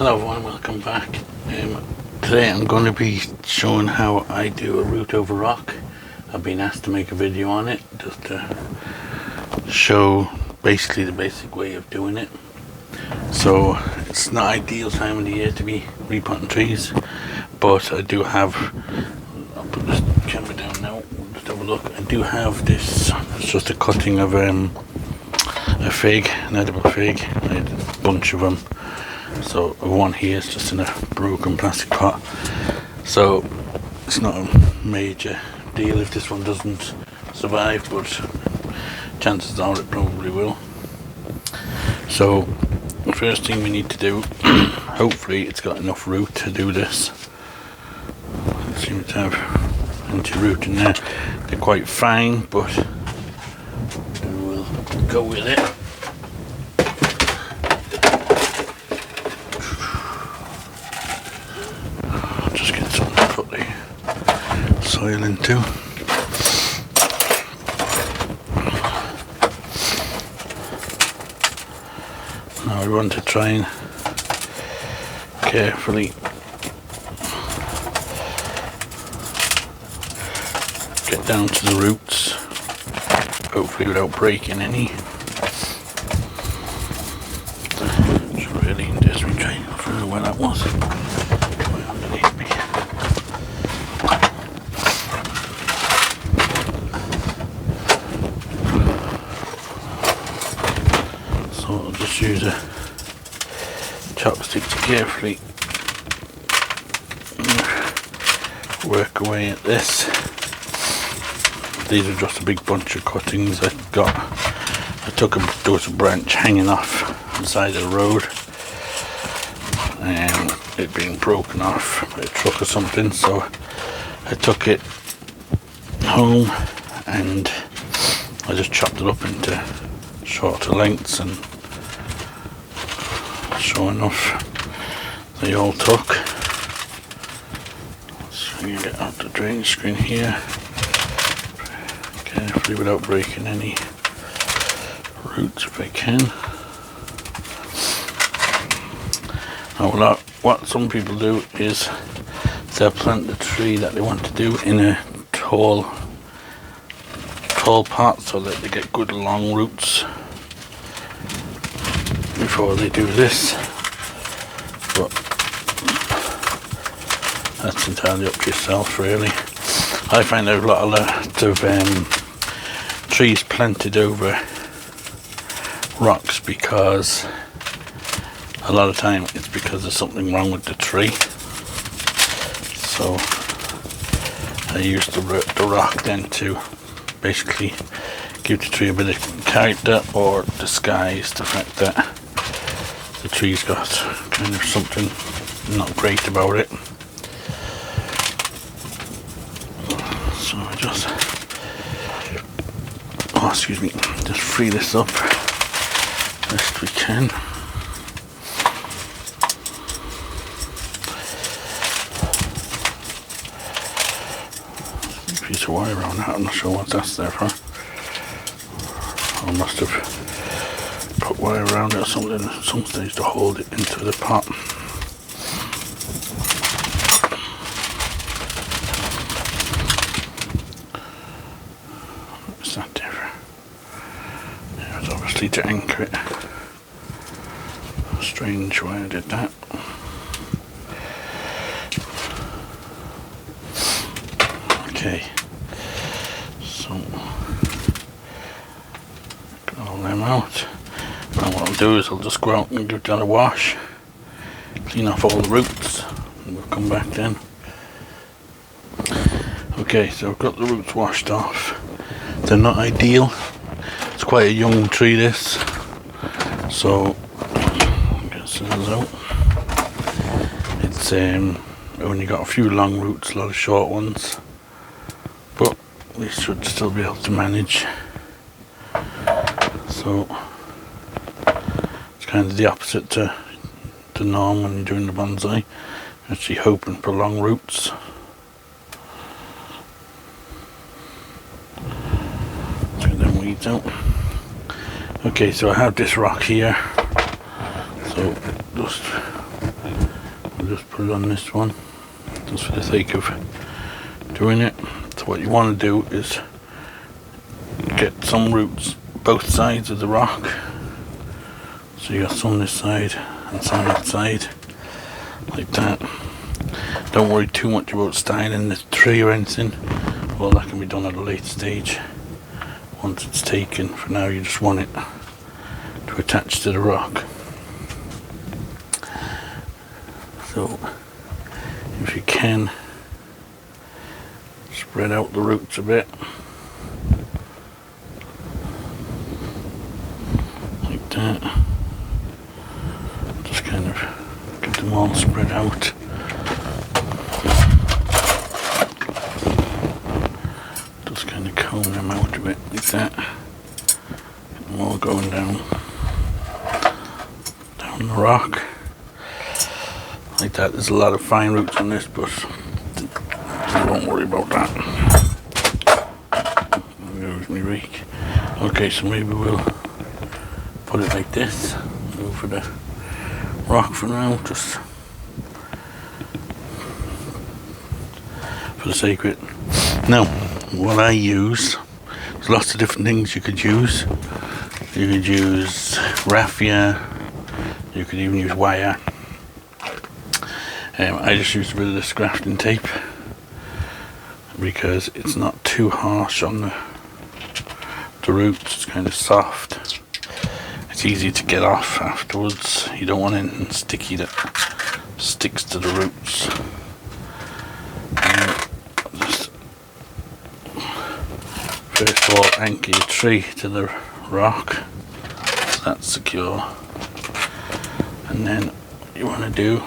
Hello everyone, welcome back. Today I'm going to be showing how I do a root over rock. I've been asked to make a video on it just to show basically the basic way of doing it. So it's not ideal time of the year to be repotting trees, but I do have, I'll put this camera down now, just have a look. I do have this, it's just a cutting of a fig, an edible fig. I had a bunch of them. So one here is just in a broken plastic pot, so it's not a major deal if this one doesn't survive, but chances are it probably will. So the first thing we need to do, hopefully it's got enough root to do this. It seems to have plenty of root in there. They're quite fine, but we'll go with it. Soil into. Now we want to try and carefully get down to the roots, hopefully without breaking any. So really, just we try and figure out where that was. Right underneath me. I'll just use a chopstick to carefully work away at this. These are just a big bunch of cuttings I got. There was a branch hanging off the side of the road and it being broken off by a truck or something, so I took it home and I just chopped it up into shorter lengths, and sure enough they all took. So you get out the drainage screen here carefully without breaking any roots if I can. Now what some people do is they'll plant the tree that they want to do in a tall part so that they get good long roots before they do this, but that's entirely up to yourself really. I find there's a lot of trees planted over rocks because a lot of time it's because there's something wrong with the tree. So I use the rock then to basically give the tree a bit of character or disguise the fact that the tree's got kind of something not great about it. So I just, just free this up best we can. A piece of wire around that, I'm not sure what that's there for. I must have put wire around it or something at some stage to hold it into the pot. What's that there for? Yeah, it's obviously to anchor it. Strange why I did that. Okay, so get all them out. And what I'll do is I'll just go out and give that a wash, clean off all the roots, and we'll come back then. Okay, so I've got the roots washed off. They're not ideal. It's quite a young tree this, so get scissors out. It's only got a few long roots, a lot of short ones, but we should still be able to manage. So it's kind of the opposite to the norm when you're doing the bonsai. You're actually hoping for long roots. Let's get them weeds out. Okay, so I have this rock here, so just just put it on this one, just for the sake of doing it. So what you want to do is get some roots both sides of the rock. So you got some this side and some that side, like that. Don't worry too much about styling the tree or anything. Well, that can be done at a later stage once it's taken. For now, you just want it to attach to the rock. So if you can, spread out the roots a bit, like that. Just kind of get them all spread out. Just kind of comb them out a bit like that. Get them all going down the rock. Like that. There's a lot of fine roots on this, but don't worry about that. There's my rake. Okay, so maybe we'll put it like this over the rock for now, just for the sake of it. Now, what I use, there's lots of different things you could use. You could use raffia, you could even use wire. I just used a bit of this grafting tape because it's not too harsh on the roots. It's kind of soft. It's easy to get off afterwards. You don't want anything sticky that sticks to the roots. Just first of all anchor your tree to the rock, so that's secure. And then what you want to do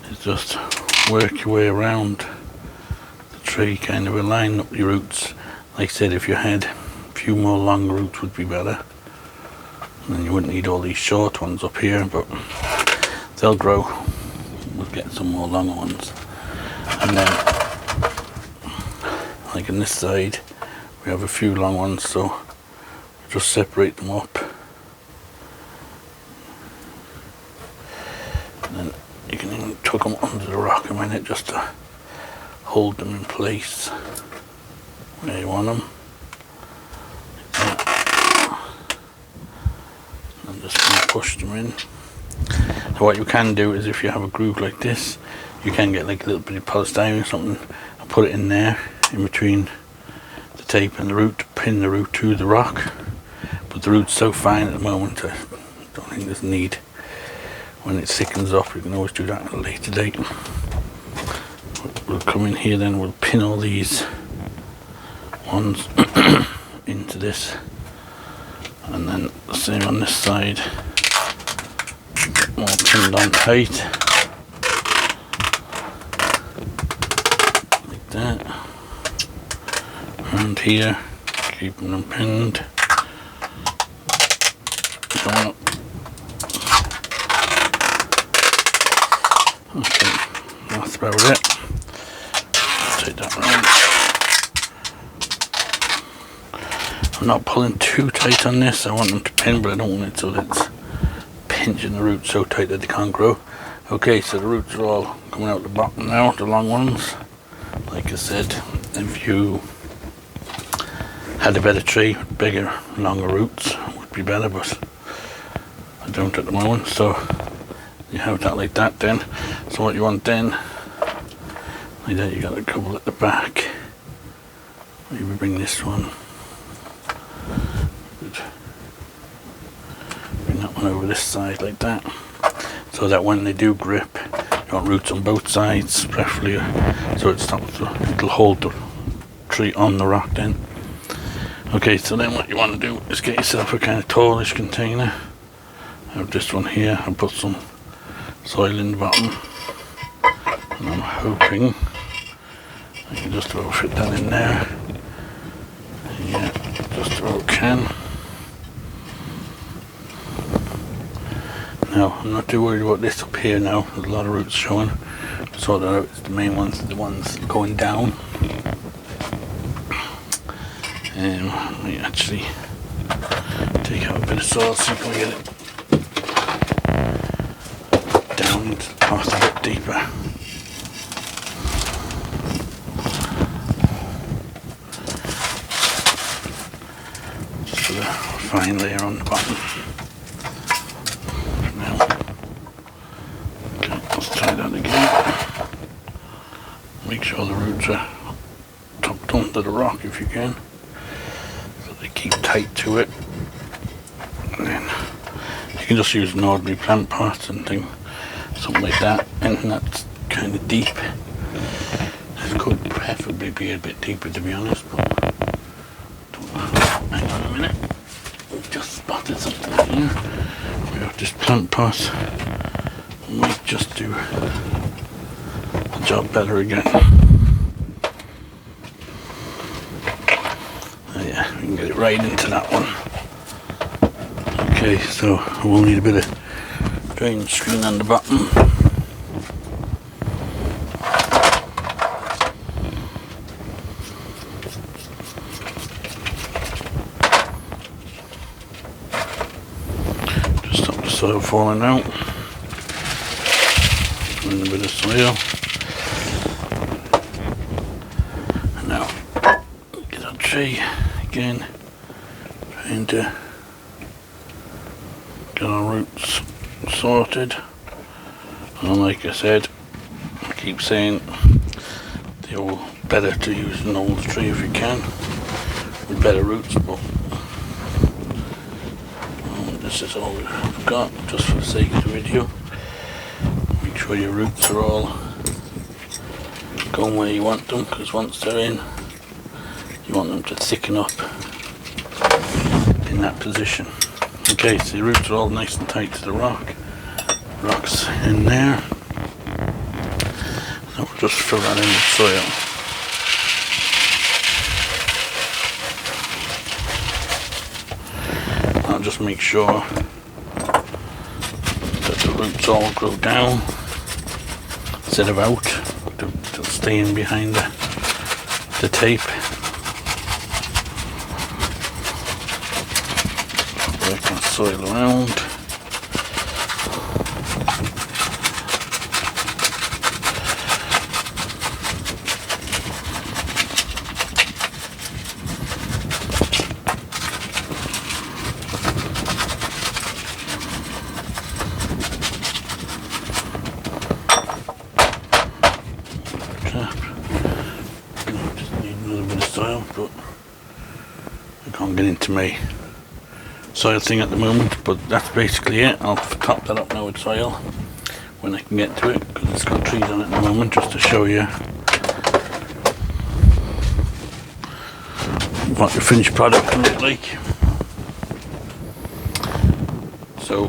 is just work your way around the tree, kind of align up your roots. Like I said, if you had a few more long roots would be better, and then you wouldn't need all these short ones up here, but they'll grow. We'll get some more long ones. And then, like on this side, we have a few long ones, so just separate them up. And then you can even tuck them under the rock a minute just to hold them in place where you want them. Like that. And just push them in. So what you can do is, if you have a groove like this, you can get like a little bit of polystyrene or something and put it in there, in between the tape and the root, to pin the root to the rock. But the root's so fine at the moment, I don't think there's need. When it thickens up, you can always do that at a later date. We'll come in here then, we'll pin all these ones into this, and then the same on this side, get more pinned on tight, like that. Around here, keeping them pinned. Going up. Okay, that's about it. Take that around. I'm not pulling too tight on this. I want them to pin, but I don't want it so that it's pinching the roots so tight that they can't grow. Okay, so the roots are all coming out the bottom now, the long ones. Like I said, if you had a better tree with bigger, longer roots, it would be better, but I don't at the moment. So you have that like that then. So what you want then, like that, you got a couple at the back. Maybe bring this one. Good. Bring that one over this side like that. So that when they do grip, you want roots on both sides, preferably, so it'll hold the tree on the rock then. Okay, so then what you want to do is get yourself a kind of tallish container. I have this one here. I'll put some soil in the bottom, and I'm hoping I can just about fit that in there. Yeah, just about can. Now, I'm not too worried about this up here now. There's a lot of roots showing. Sort that out. It's the main ones, the ones going down. Let me actually take out a bit of soil so you can get it down into the pot a bit deeper. Just for the fine layer on the bottom. Now, okay, let's try that again. Make sure the roots are tucked under the rock if you can, so they keep tight to it. And then you can just use an ordinary plant pot and something like that, and that's kind of deep. It could preferably be a bit deeper, to be honest, but hang on a minute, we've just spotted something here. We have this plant pot, might just do the job better again. Oh yeah, we can get it right into that one. Okay, so we'll need a bit of drainage screen on the bottom. Just stop the soil falling out. And a bit of soil. And now get our tree again, trying to get our roots sorted. And like I said, I keep saying they're better to use an old tree if you can, with better roots, but this is all we've got just for the sake of the video. Make sure your roots are all going where you want them, because once they're in, you want them to thicken up in that position. Okay, so the roots are all nice and tight to the rock. Rock's in there. Now we'll just fill that in with soil. I'll just make sure that the roots all grow down instead of out. They'll stay in behind the tape. Work our soil around. Just need another bit of soil, but I can't get into my soil thing at the moment, but that's basically it. I'll top that up now with soil when I can get to it, because it's got trees on it at the moment, just to show you what the finished product can look like. So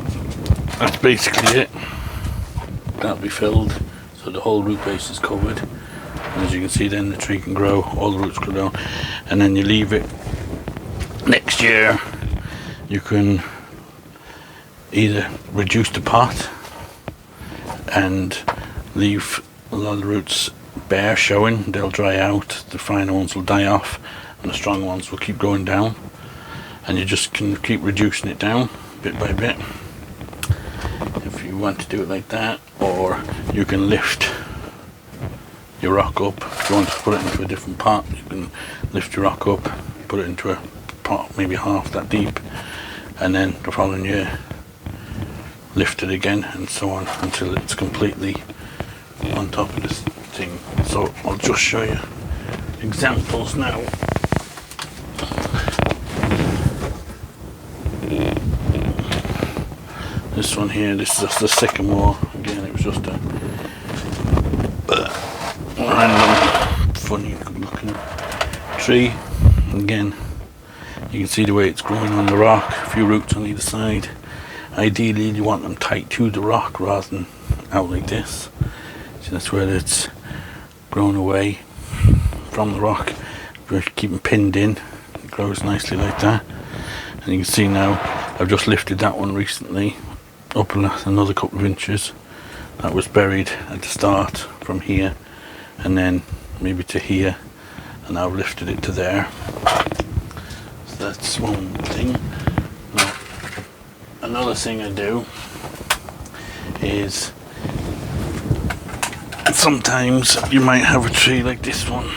that's basically it. That'll be filled, so the whole root base is covered, and as you can see then the tree can grow, all the roots grow down, and then you leave it. Next year you can either reduce the pot and leave a lot of the roots bare, showing, they'll dry out, the finer ones will die off and the strong ones will keep going down, and you just can keep reducing it down bit by bit if you want to do it like that. Or you can lift your rock up. If you want to put it into a different pot, you can lift your rock up, put it into a pot maybe half that deep, and then the following year lift it again, and so on until it's completely on top of this thing. So I'll just show you examples now. This one here, this is just the sycamore. Again, it was just a random, funny looking tree. Again, you can see the way it's growing on the rock, a few roots on either side. Ideally you want them tight to the rock rather than out like this. So that's where it's grown away from the rock. If you keep them pinned in, it grows nicely like that. And you can see now I've just lifted that one recently up another couple of inches. That was buried at the start from here and then maybe to here, and I've lifted it to there. So that's one thing. Now, another thing I do is sometimes you might have a tree like this one.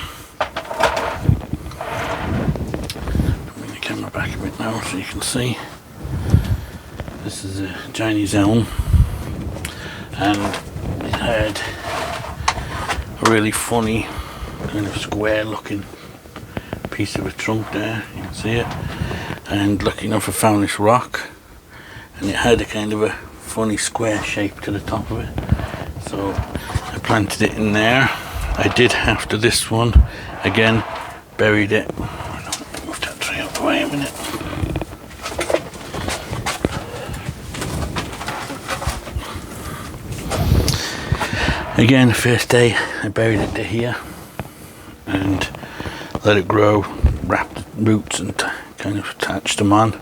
Bring the camera back a bit now so you can see. This is a Chinese elm, and it had a really funny kind of square looking piece of a trunk there, you can see it, and lucky enough I found this rock, and it had a kind of a funny square shape to the top of it, so I planted it in there. I did have to this one again, buried it. Move that tree out the way a minute. Again, the first day I buried it to here and let it grow, wrapped roots and kind of attached them on,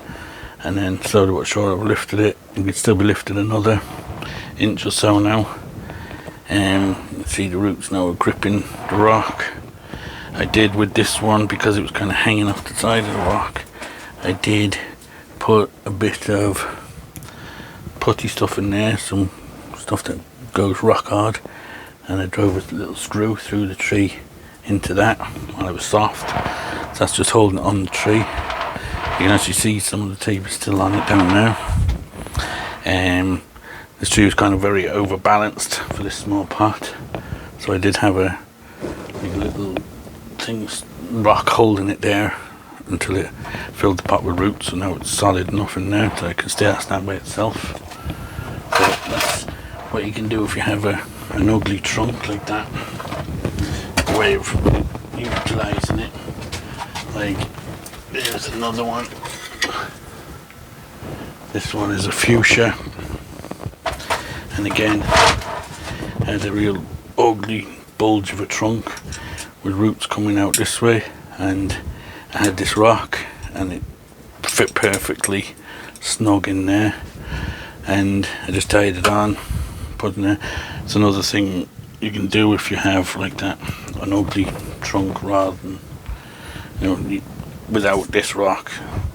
and then slowly but surely I've lifted it. You can still be lifted another inch or so now. You can see the roots now are gripping the rock. I did with this one, because it was kind of hanging off the side of the rock, I did put a bit of putty stuff in there, some stuff that goes rock hard, and I drove a little screw through the tree into that while it was soft. So that's just holding it on the tree. You can actually see some of the tape is still on it down there. This tree was kind of very overbalanced for this small pot, so I did have a little rock holding it there until it filled the pot with roots, so now it's solid enough in there so it can stand by itself. But that's what you can do if you have an ugly trunk like that. A way of utilising it. Like, there's another one. This one is a fuchsia, and again had a real ugly bulge of a trunk with roots coming out this way, and I had this rock and it fit perfectly snug in there, and I just tied it on, put it in there. It's another thing you can do if you have like that, an ugly trunk, rather than, without this rock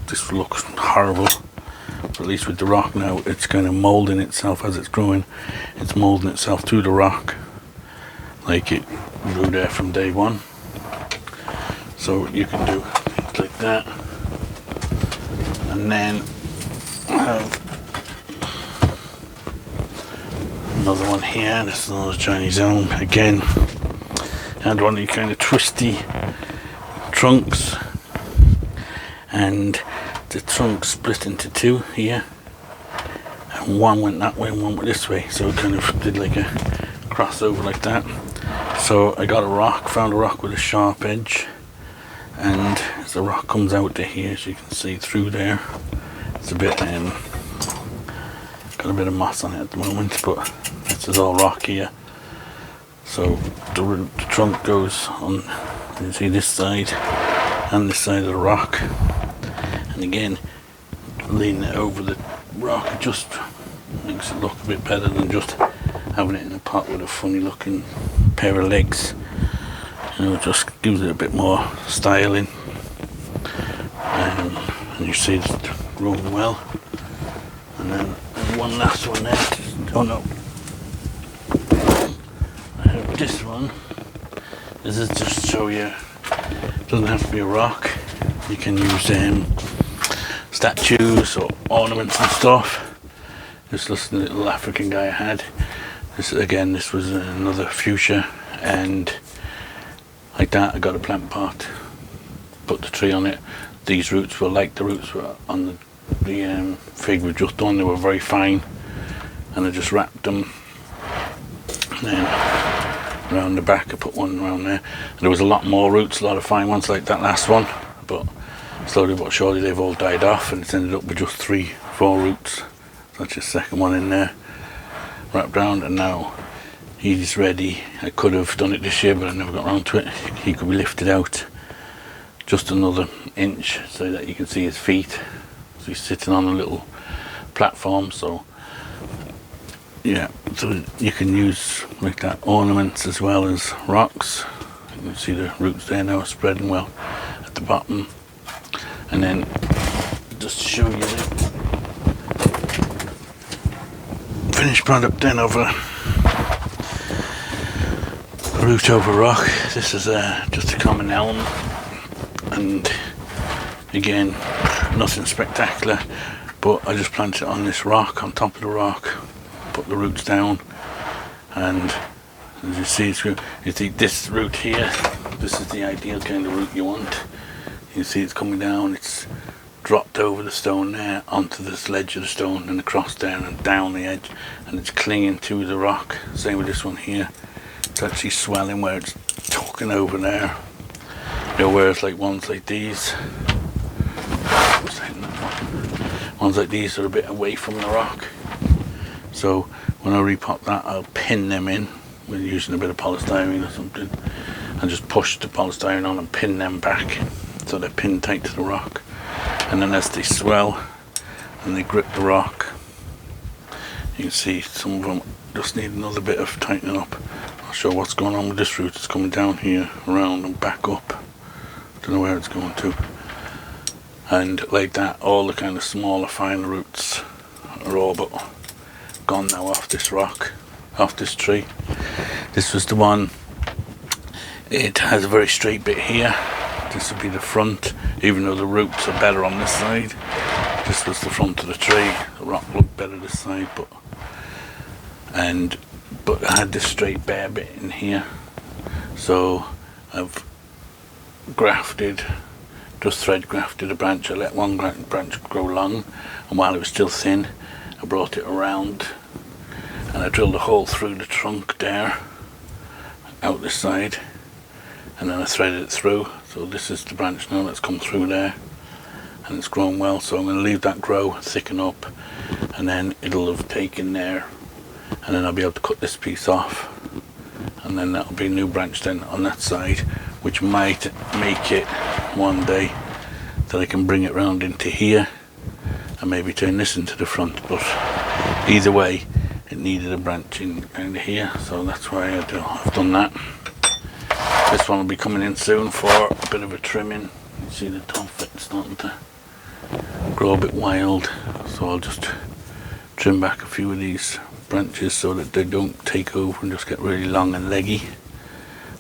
this looks horrible. But at least with the rock now, it's kind of moulding itself as it's growing. It's moulding itself to the rock like it grew there from day one. So you can do things like that, and then have another one here. This is another Chinese elm. Again, had one of these kind of twisty trunks, and the trunk split into two here, and one went that way and one went this way, so it kind of did like a crossover like that. So I got a rock, found a rock with a sharp edge, and as the rock comes out to here, as you can see through there, it's a bit got a bit of moss on it at the moment, but this is all rock here. So the trunk goes on, you can see this side and this side of the rock, and again leaning it over the rock, it just makes it look a bit better than just having it in a pot with a funny looking pair of legs. It just gives it a bit more styling, and you see it's growing well. And then one last one there. Oh no, I have this one. This is just to show you, it doesn't have to be a rock. You can use statues or ornaments and stuff. This little African guy I had. This was another fuchsia, and like that I got a plant pot, put the tree on it. These roots were like the roots were on the fig we've just done. They were very fine, and I just wrapped them. And then around the back I put one around there. And there was a lot more roots, a lot of fine ones like that last one, but slowly but surely they've all died off, and it's ended up with just 3-4 roots. So that's the second one in there, wrapped round, and now he's ready. I could have done it this year, but I never got around to it. He could be lifted out just another inch so that you can see his feet. So he's sitting on a little platform, so yeah, so you can use like that ornaments as well as rocks. You can see the roots there now spreading well at the bottom. And then just to show you the finished product then of a root over rock. This is just a common elm, and again, nothing spectacular, but I just planted it on this rock, on top of the rock, put the roots down, and as you see, you see this root here, this is the ideal kind of root you want. You see it's coming down, it's dropped over the stone there, onto this ledge of the stone, and across there and down the edge, and it's clinging to the rock. Same with this one here. It's actually swelling where it's tucking over there. You know, whereas like ones like these, ones like these are a bit away from the rock. So when I repot that, I'll pin them in with using a bit of polystyrene or something, and just push the polystyrene on and pin them back so they're pinned tight to the rock. And then as they swell and they grip the rock, you can see some of them just need another bit of tightening up. I'll show what's going on with this root. It's coming down here, around and back up. Don't know where it's going to. And like that, all the kind of smaller, finer roots are all but gone now off this rock, off this tree. This was the one. It has a very straight bit here. This would be the front, even though the roots are better on this side. This was the front of the tree. The rock looked better this side, but I had this straight bare bit in here. So I've grafted, just thread grafted a branch. I let one branch grow long, and while it was still thin, I brought it around and I drilled a hole through the trunk there, out this side, and then I threaded it through. So this is the branch now that's come through there, and it's grown well. So I'm going to leave that grow, thicken up, and then it'll have taken there, and then I'll be able to cut this piece off, and then that'll be a new branch then on that side, which might make it one day that I can bring it round into here and maybe turn this into the front. But either way, it needed a branch in kind of here, so that's why I've done that. This one will be coming in soon for a bit of a trimming. You see the top of it starting to grow a bit wild, so I'll just trim back a few of these branches so that they don't take over and just get really long and leggy.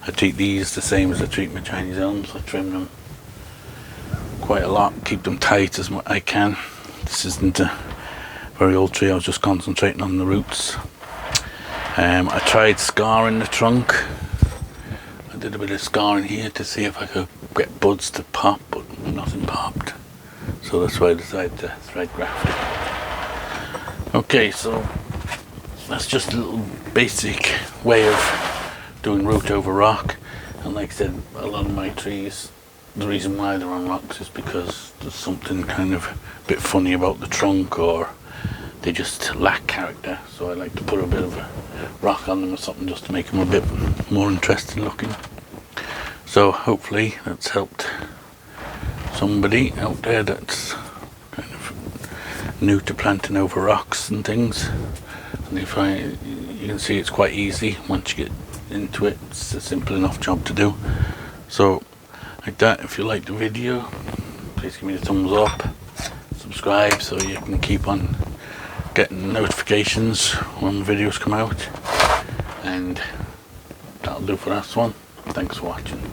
I treat these the same as I treat my Chinese elms. I trim them quite a lot, keep them tight as much as I can. This isn't a very old tree, I was just concentrating on the roots. I tried scarring the trunk. I did a bit of scarring here to see if I could get buds to pop, but nothing popped. So that's why I decided to thread graft it. Okay, so that's just a little basic way of doing root over rock. And like I said, a lot of my trees, the reason why they're on rocks is because there's something kind of a bit funny about the trunk, or they just lack character. So I like to put a bit of a rock on them or something just to make them a bit more interesting looking. So hopefully that's helped somebody out there that's kind of new to planting over rocks and things. And if you can see it's quite easy once you get into it. It's a simple enough job to do. So like that, if you like the video, please give me a thumbs up, subscribe so you can keep on getting notifications when the videos come out, and that'll do for this one. Thanks for watching.